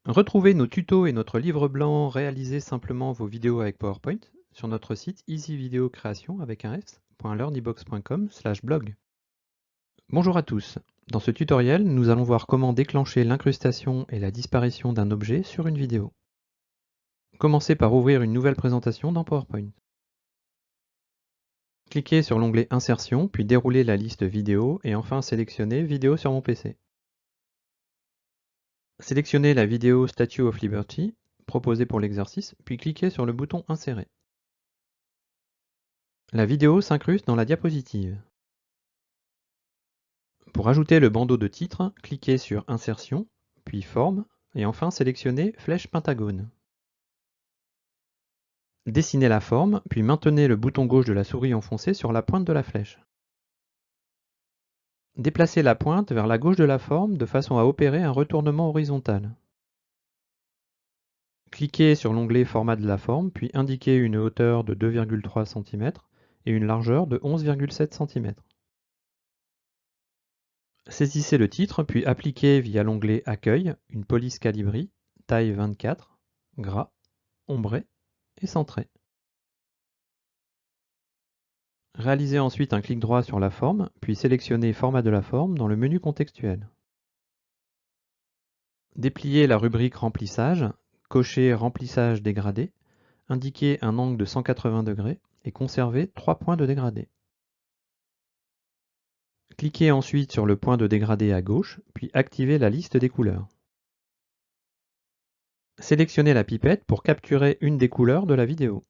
Retrouvez nos tutos et notre livre blanc Réaliser simplement vos vidéos avec PowerPoint sur notre site easyvideocreation avec un s.learnybox.com/blog. Bonjour à tous. Dans ce tutoriel, nous allons voir comment déclencher l'incrustation et la disparition d'un objet sur une vidéo. Commencez par ouvrir une nouvelle présentation dans PowerPoint. Cliquez sur l'onglet Insertion, puis déroulez la liste Vidéo et enfin sélectionnez Vidéo sur mon PC. Sélectionnez la vidéo Statue of Liberty proposée pour l'exercice, puis cliquez sur le bouton Insérer. La vidéo s'incruste dans la diapositive. Pour ajouter le bandeau de titre, cliquez sur Insertion, puis Forme, et enfin sélectionnez Flèche Pentagone. Dessinez la forme, puis maintenez le bouton gauche de la souris enfoncé sur la pointe de la flèche. Déplacez la pointe vers la gauche de la forme de façon à opérer un retournement horizontal. Cliquez sur l'onglet Format de la forme, puis indiquez une hauteur de 2,3 cm et une largeur de 11,7 cm. Saisissez le titre, puis appliquez via l'onglet Accueil une police calibri, taille 24, gras, ombré et centré. Réalisez ensuite un clic droit sur la forme, puis sélectionnez Format de la forme dans le menu contextuel. Dépliez la rubrique Remplissage, cochez Remplissage dégradé, indiquez un angle de 180 degrés et conservez 3 points de dégradé. Cliquez ensuite sur le point de dégradé à gauche, puis activez la liste des couleurs. Sélectionnez la pipette pour capturer une des couleurs de la vidéo.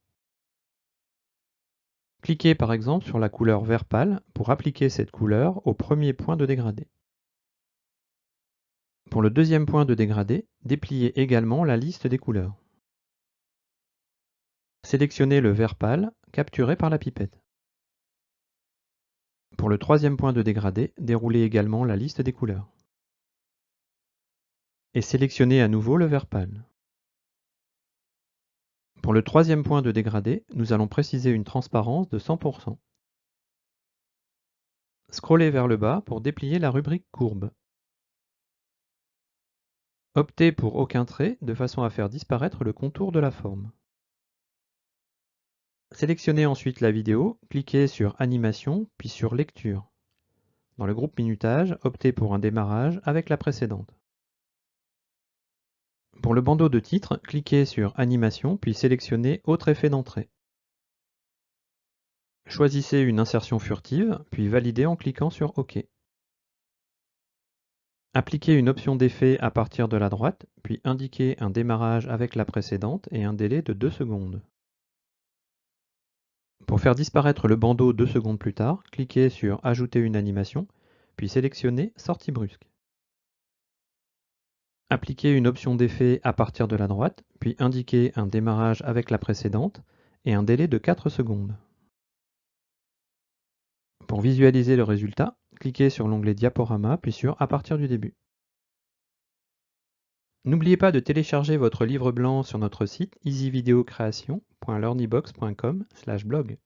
Cliquez par exemple sur la couleur vert pâle pour appliquer cette couleur au premier point de dégradé. Pour le deuxième point de dégradé, dépliez également la liste des couleurs. Sélectionnez le vert pâle, capturé par la pipette. Pour le troisième point de dégradé, déroulez également la liste des couleurs. Et sélectionnez à nouveau le vert pâle. Pour le troisième point de dégradé, nous allons préciser une transparence de 100%. Scrollez vers le bas pour déplier la rubrique courbe. Optez pour aucun trait de façon à faire disparaître le contour de la forme. Sélectionnez ensuite la vidéo, cliquez sur Animation, puis sur Lecture. Dans le groupe Minutage, optez pour un démarrage avec la précédente. Pour le bandeau de titre, cliquez sur Animation, puis sélectionnez Autre effet d'entrée. Choisissez une insertion furtive, puis validez en cliquant sur OK. Appliquez une option d'effet à partir de la droite, puis indiquez un démarrage avec la précédente et un délai de 2 secondes. Pour faire disparaître le bandeau 2 secondes plus tard, cliquez sur Ajouter une animation, puis sélectionnez Sortie brusque. Appliquez une option d'effet à partir de la droite, puis indiquez un démarrage avec la précédente et un délai de 4 secondes. Pour visualiser le résultat, cliquez sur l'onglet Diaporama, puis sur À partir du début. N'oubliez pas de télécharger votre livre blanc sur notre site easyvideocreation.learnybox.com/blog.